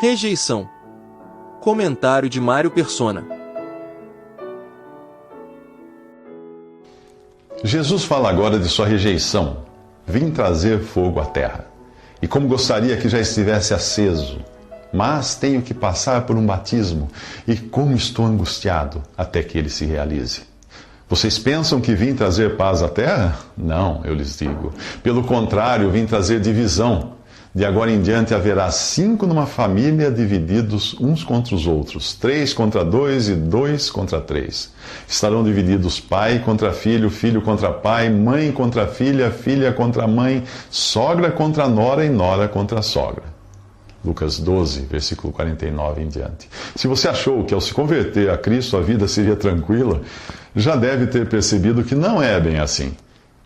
Rejeição. Comentário de Mário Persona. Jesus fala agora de sua rejeição. Vim trazer fogo à terra. E como gostaria que já estivesse aceso, mas tenho que passar por um batismo, e como estou angustiado até que ele se realize. Vocês pensam que vim trazer paz à terra? Não, eu lhes digo. Pelo contrário, vim trazer divisão. De agora em diante haverá 5 numa família divididos uns contra os outros, 3 contra 2 e 2 contra 3. Estarão divididos pai contra filho, filho contra pai, mãe contra filha, filha contra mãe, sogra contra nora e nora contra sogra. Lucas 12, versículo 49 em diante. Se você achou que ao se converter a Cristo a vida seria tranquila, já deve ter percebido que não é bem assim.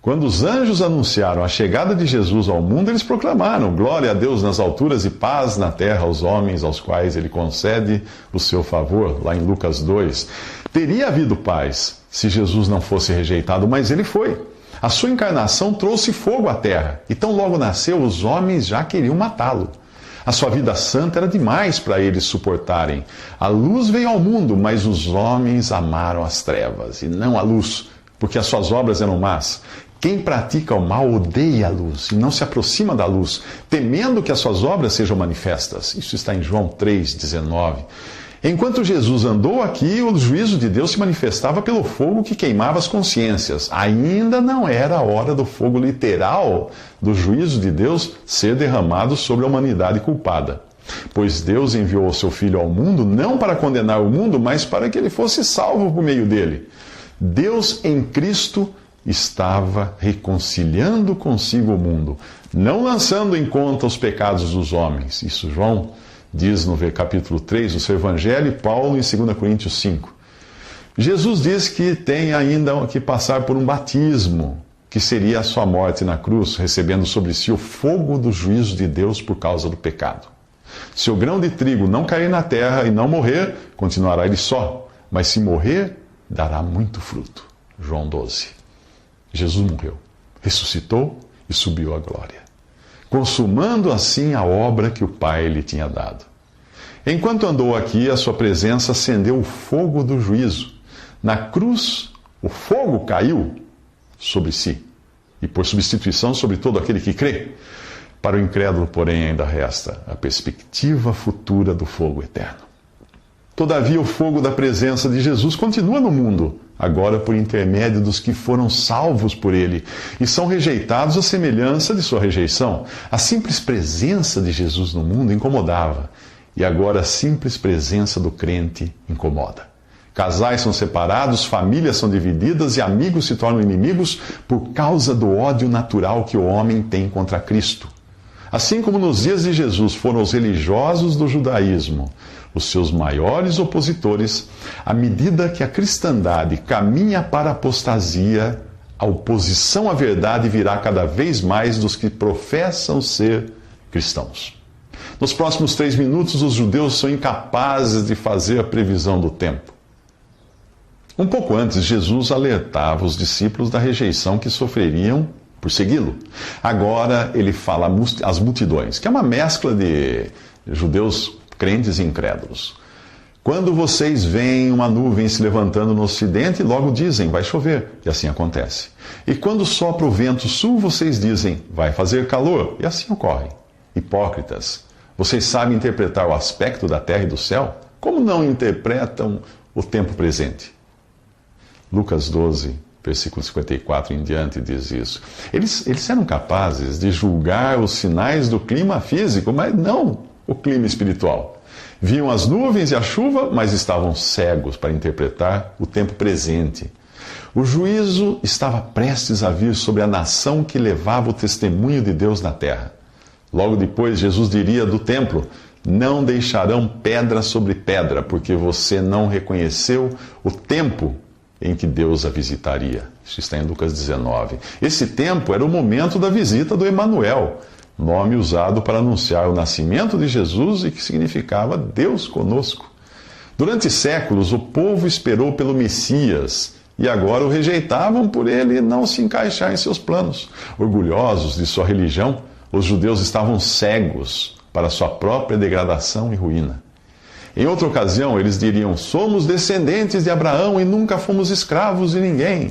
Quando os anjos anunciaram a chegada de Jesus ao mundo, eles proclamaram: glória a Deus nas alturas e paz na terra aos homens aos quais ele concede o seu favor, lá em Lucas 2. Teria havido paz se Jesus não fosse rejeitado, mas ele foi. A sua encarnação trouxe fogo à terra, e tão logo nasceu, os homens já queriam matá-lo. A sua vida santa era demais para eles suportarem. A luz veio ao mundo, mas os homens amaram as trevas e não a luz, porque as suas obras eram más. Quem pratica o mal odeia a luz e não se aproxima da luz, temendo que as suas obras sejam manifestas. Isso está em João 3,19. Enquanto Jesus andou aqui, o juízo de Deus se manifestava pelo fogo que queimava as consciências. Ainda não era a hora do fogo literal do juízo de Deus ser derramado sobre a humanidade culpada. Pois Deus enviou o seu Filho ao mundo não para condenar o mundo, mas para que ele fosse salvo por meio dele. Deus em Cristo estava reconciliando consigo o mundo, não lançando em conta os pecados dos homens. Isso João diz no capítulo 3 do seu Evangelho, e Paulo em 2 Coríntios 5. Jesus diz que tem ainda que passar por um batismo, que seria a sua morte na cruz, recebendo sobre si o fogo do juízo de Deus por causa do pecado. Se o grão de trigo não cair na terra e não morrer, continuará ele só, mas se morrer, dará muito fruto. João 12. Jesus morreu, ressuscitou e subiu à glória, consumando assim a obra que o Pai lhe tinha dado. Enquanto andou aqui, a sua presença acendeu o fogo do juízo. Na cruz, o fogo caiu sobre si, e por substituição sobre todo aquele que crê. Para o incrédulo, porém, ainda resta a perspectiva futura do fogo eterno. Todavia, o fogo da presença de Jesus continua no mundo, agora por intermédio dos que foram salvos por ele e são rejeitados à semelhança de sua rejeição. A simples presença de Jesus no mundo incomodava, e agora a simples presença do crente incomoda. Casais são separados, famílias são divididas e amigos se tornam inimigos por causa do ódio natural que o homem tem contra Cristo. Assim como nos dias de Jesus foram os religiosos do judaísmo os seus maiores opositores, à medida que a cristandade caminha para a apostasia, a oposição à verdade virá cada vez mais dos que professam ser cristãos. Nos próximos 3 minutos, os judeus são incapazes de fazer a previsão do tempo. Um pouco antes, Jesus alertava os discípulos da rejeição que sofreriam por segui-lo. Agora ele fala às multidões, que é uma mescla de judeus crentes e incrédulos. Quando vocês veem uma nuvem se levantando no ocidente, logo dizem, vai chover, e assim acontece. E quando sopra o vento sul, vocês dizem, vai fazer calor, e assim ocorre. Hipócritas, vocês sabem interpretar o aspecto da terra e do céu? Como não interpretam o tempo presente? Lucas 12, versículo 54 em diante diz isso. Eles eram capazes de julgar os sinais do clima físico, mas não o clima espiritual. Viam as nuvens e a chuva, mas estavam cegos para interpretar o tempo presente. O juízo estava prestes a vir sobre a nação que levava o testemunho de Deus na terra. Logo depois, Jesus diria do templo, não deixarão pedra sobre pedra, porque você não reconheceu o tempo em que Deus a visitaria. Isso está em Lucas 19. Esse tempo era o momento da visita do Emanuel, nome usado para anunciar o nascimento de Jesus e que significava Deus conosco. Durante séculos, o povo esperou pelo Messias e agora o rejeitavam por ele não se encaixar em seus planos. Orgulhosos de sua religião, os judeus estavam cegos para sua própria degradação e ruína. Em outra ocasião, eles diriam: somos descendentes de Abraão e nunca fomos escravos de ninguém.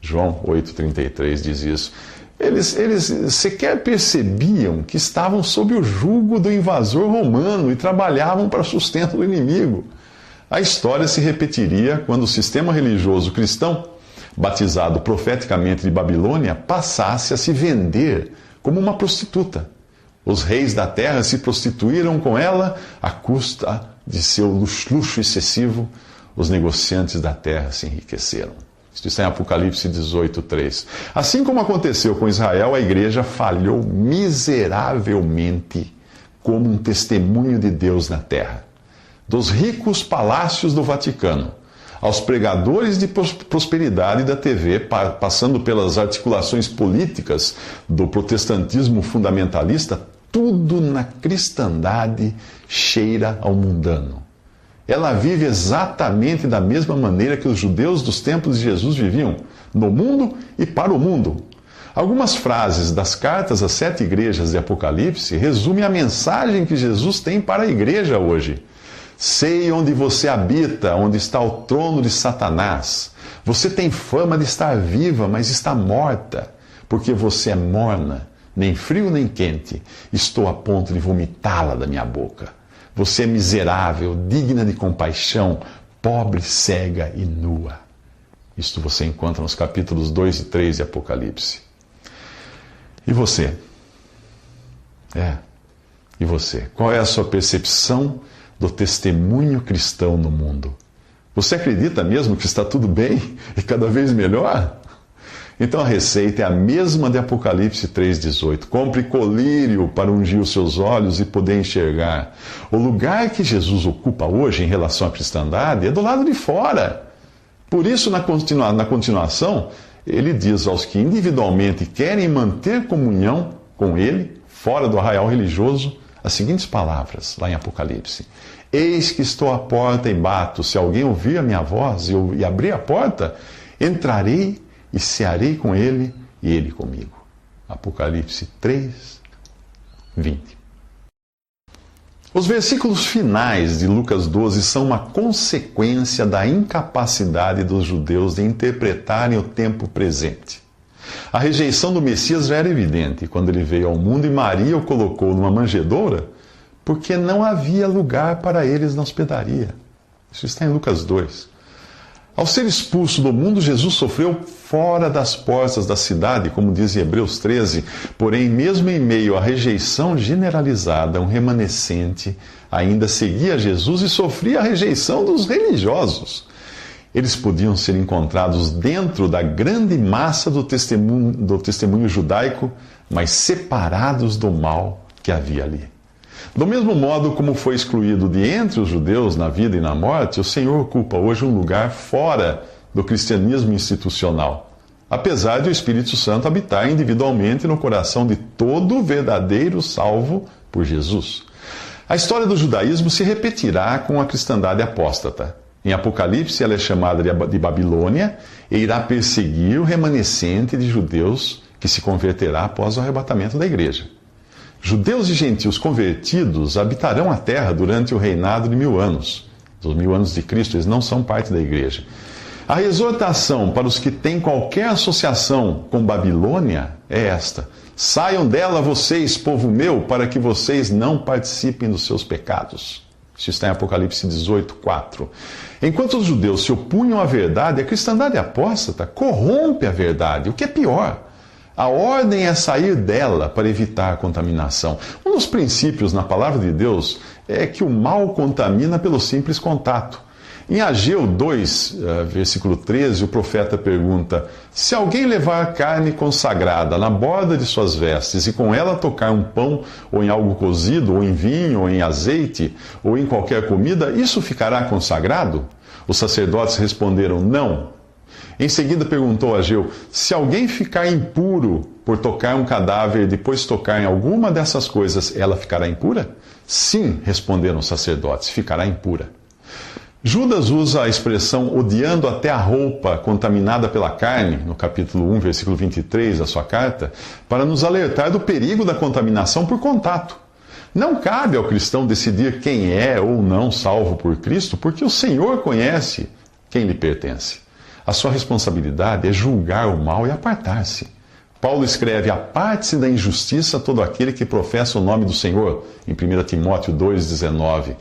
João 8,33 diz isso. Eles sequer percebiam que estavam sob o jugo do invasor romano e trabalhavam para o sustento do inimigo. A história se repetiria quando o sistema religioso cristão, batizado profeticamente de Babilônia, passasse a se vender como uma prostituta. Os reis da terra se prostituíram com ela à custa de seu luxo excessivo. Os negociantes da terra se enriqueceram. Isto está em Apocalipse 18:3. Assim como aconteceu com Israel, a igreja falhou miseravelmente como um testemunho de Deus na terra. Dos ricos palácios do Vaticano aos pregadores de prosperidade da TV, passando pelas articulações políticas do protestantismo fundamentalista, tudo na cristandade cheira ao mundano. Ela vive exatamente da mesma maneira que os judeus dos tempos de Jesus viviam, no mundo e para o mundo. Algumas frases das cartas às 7 igrejas de Apocalipse resumem a mensagem que Jesus tem para a igreja hoje. Sei onde você habita, onde está o trono de Satanás. Você tem fama de estar viva, mas está morta, porque você é morna, nem frio nem quente. Estou a ponto de vomitá-la da minha boca. Você é miserável, digna de compaixão, pobre, cega e nua. Isto você encontra nos capítulos 2 e 3 de Apocalipse. E você? E você? Qual é a sua percepção do testemunho cristão no mundo? Você acredita mesmo que está tudo bem e cada vez melhor? Então a receita é a mesma de Apocalipse 3,18. Compre colírio para ungir os seus olhos e poder enxergar. O lugar que Jesus ocupa hoje em relação à cristandade é do lado de fora. Por isso, na continuação, ele diz aos que individualmente querem manter comunhão com ele, fora do arraial religioso, as seguintes palavras, lá em Apocalipse: eis que estou à porta e bato. Se alguém ouvir a minha voz e abrir a porta, entrarei e cearei com ele e ele comigo. Apocalipse 3, 20. Os versículos finais de Lucas 12 são uma consequência da incapacidade dos judeus de interpretarem o tempo presente. A rejeição do Messias já era evidente quando ele veio ao mundo e Maria o colocou numa manjedoura, porque não havia lugar para eles na hospedaria. Isso está em Lucas 2. Ao ser expulso do mundo, Jesus sofreu fora das portas da cidade, como diz em Hebreus 13. Porém, mesmo em meio à rejeição generalizada, um remanescente ainda seguia Jesus e sofria a rejeição dos religiosos. Eles podiam ser encontrados dentro da grande massa do testemunho judaico, mas separados do mal que havia ali. Do mesmo modo como foi excluído de entre os judeus na vida e na morte, o Senhor ocupa hoje um lugar fora do cristianismo institucional, apesar de o Espírito Santo habitar individualmente no coração de todo verdadeiro salvo por Jesus. A história do judaísmo se repetirá com a cristandade apóstata. Em Apocalipse, ela é chamada de Babilônia e irá perseguir o remanescente de judeus que se converterá após o arrebatamento da igreja. Judeus e gentios convertidos habitarão a terra durante o reinado de 1000 anos. Dos 1000 anos de Cristo, eles não são parte da igreja. A exortação para os que têm qualquer associação com Babilônia é esta: saiam dela vocês, povo meu, para que vocês não participem dos seus pecados. Isso está em Apocalipse 18:4. Enquanto os judeus se opunham à verdade, a cristandade apóstata corrompe a verdade, o que é pior. A ordem é sair dela para evitar a contaminação. Um dos princípios na palavra de Deus é que o mal contamina pelo simples contato. Em Ageu 2, versículo 13, o profeta pergunta: se alguém levar carne consagrada na borda de suas vestes e com ela tocar um pão, ou em algo cozido, ou em vinho, ou em azeite, ou em qualquer comida, isso ficará consagrado? Os sacerdotes responderam: não. Em seguida perguntou a Ageu: se alguém ficar impuro por tocar um cadáver e depois tocar em alguma dessas coisas, ela ficará impura? Sim, responderam os sacerdotes, ficará impura. Judas usa a expressão odiando até a roupa contaminada pela carne, no capítulo 1, versículo 23 da sua carta, para nos alertar do perigo da contaminação por contato. Não cabe ao cristão decidir quem é ou não salvo por Cristo, porque o Senhor conhece quem lhe pertence. A sua responsabilidade é julgar o mal e apartar-se. Paulo escreve: aparte-se da injustiça todo aquele que professa o nome do Senhor, em 1 Timóteo 2,19.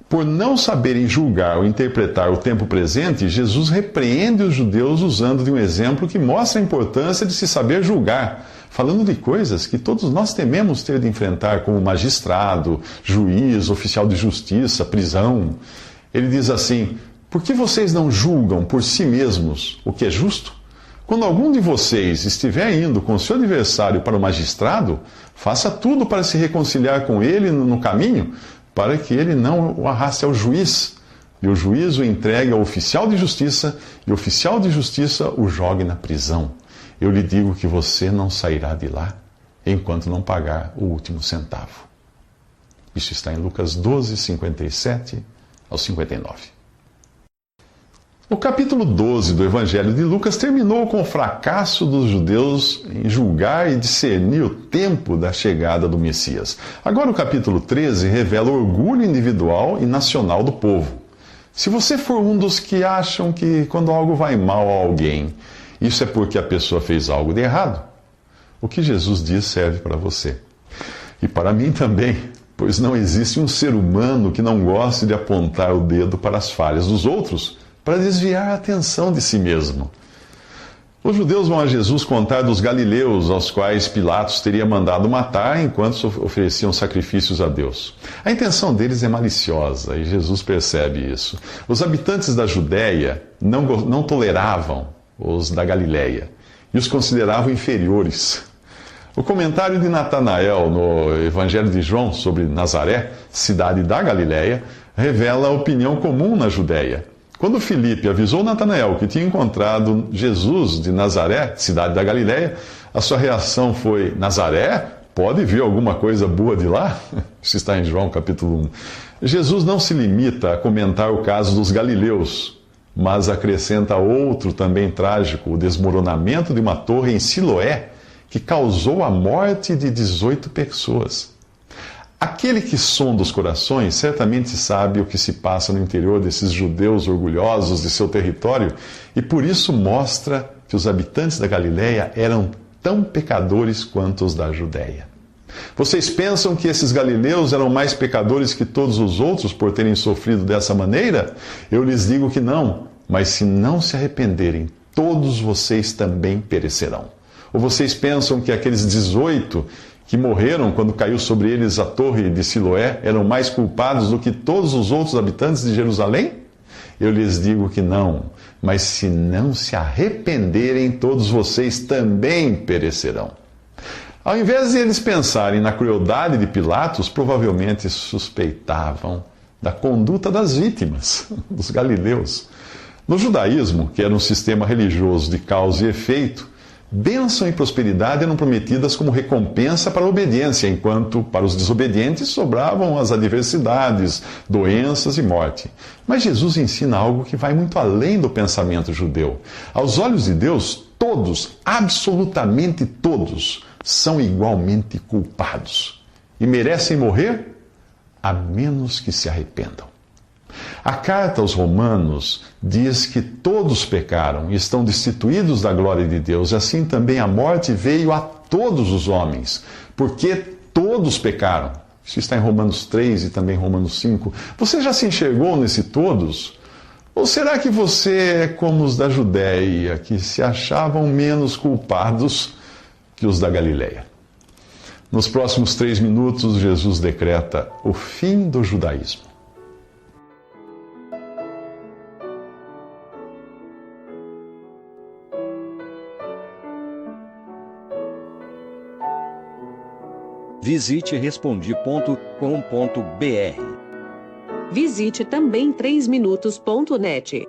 Por não saberem julgar ou interpretar o tempo presente, Jesus repreende os judeus usando de um exemplo que mostra a importância de se saber julgar, falando de coisas que todos nós tememos ter de enfrentar, como magistrado, juiz, oficial de justiça, prisão. Ele diz assim: por que vocês não julgam por si mesmos o que é justo? Quando algum de vocês estiver indo com seu adversário para o magistrado, faça tudo para se reconciliar com ele no caminho, para que ele não o arraste ao juiz, e o juiz o entregue ao oficial de justiça, e o oficial de justiça o jogue na prisão. Eu lhe digo que você não sairá de lá enquanto não pagar o último centavo. Isso está em Lucas 12, 57 ao 59. O capítulo 12 do Evangelho de Lucas terminou com o fracasso dos judeus em julgar e discernir o tempo da chegada do Messias. Agora o capítulo 13 revela o orgulho individual e nacional do povo. Se você for um dos que acham que quando algo vai mal a alguém, isso é porque a pessoa fez algo de errado, o que Jesus diz serve para você. E para mim também, pois não existe um ser humano que não goste de apontar o dedo para as falhas dos outros, para desviar a atenção de si mesmo. Os judeus vão a Jesus contar dos galileus, aos quais Pilatos teria mandado matar enquanto ofereciam sacrifícios a Deus. A intenção deles é maliciosa, e Jesus percebe isso. Os habitantes da Judéia não toleravam os da Galileia, e os consideravam inferiores. O comentário de Natanael no Evangelho de João sobre Nazaré, cidade da Galileia, revela a opinião comum na Judéia. Quando Filipe avisou Natanael que tinha encontrado Jesus de Nazaré, cidade da Galileia, a sua reação foi: Nazaré? Pode vir alguma coisa boa de lá? Isso está em João capítulo 1. Jesus não se limita a comentar o caso dos galileus, mas acrescenta outro também trágico: o desmoronamento de uma torre em Siloé, que causou a morte de 18 pessoas. Aquele que sonda os corações certamente sabe o que se passa no interior desses judeus orgulhosos de seu território e por isso mostra que os habitantes da Galileia eram tão pecadores quanto os da Judéia. Vocês pensam que esses galileus eram mais pecadores que todos os outros por terem sofrido dessa maneira? Eu lhes digo que não, mas se não se arrependerem, todos vocês também perecerão. Ou vocês pensam que aqueles 18 que morreram quando caiu sobre eles a torre de Siloé eram mais culpados do que todos os outros habitantes de Jerusalém? Eu lhes digo que não, mas se não se arrependerem, todos vocês também perecerão. Ao invés de eles pensarem na crueldade de Pilatos, provavelmente suspeitavam da conduta das vítimas, dos galileus. No judaísmo, que era um sistema religioso de causa e efeito, bênção e prosperidade eram prometidas como recompensa para a obediência, enquanto para os desobedientes sobravam as adversidades, doenças e morte. Mas Jesus ensina algo que vai muito além do pensamento judeu. Aos olhos de Deus, todos, absolutamente todos, são igualmente culpados e merecem morrer a menos que se arrependam. A carta aos Romanos diz que todos pecaram e estão destituídos da glória de Deus. Assim também a morte veio a todos os homens, porque todos pecaram. Isso está em Romanos 3 e também Romanos 5. Você já se enxergou nesse todos? Ou será que você é como os da Judéia, que se achavam menos culpados que os da Galileia? Nos próximos 3 minutos, Jesus decreta o fim do judaísmo. Visite Respondi.com.br. Visite também 3minutos.net.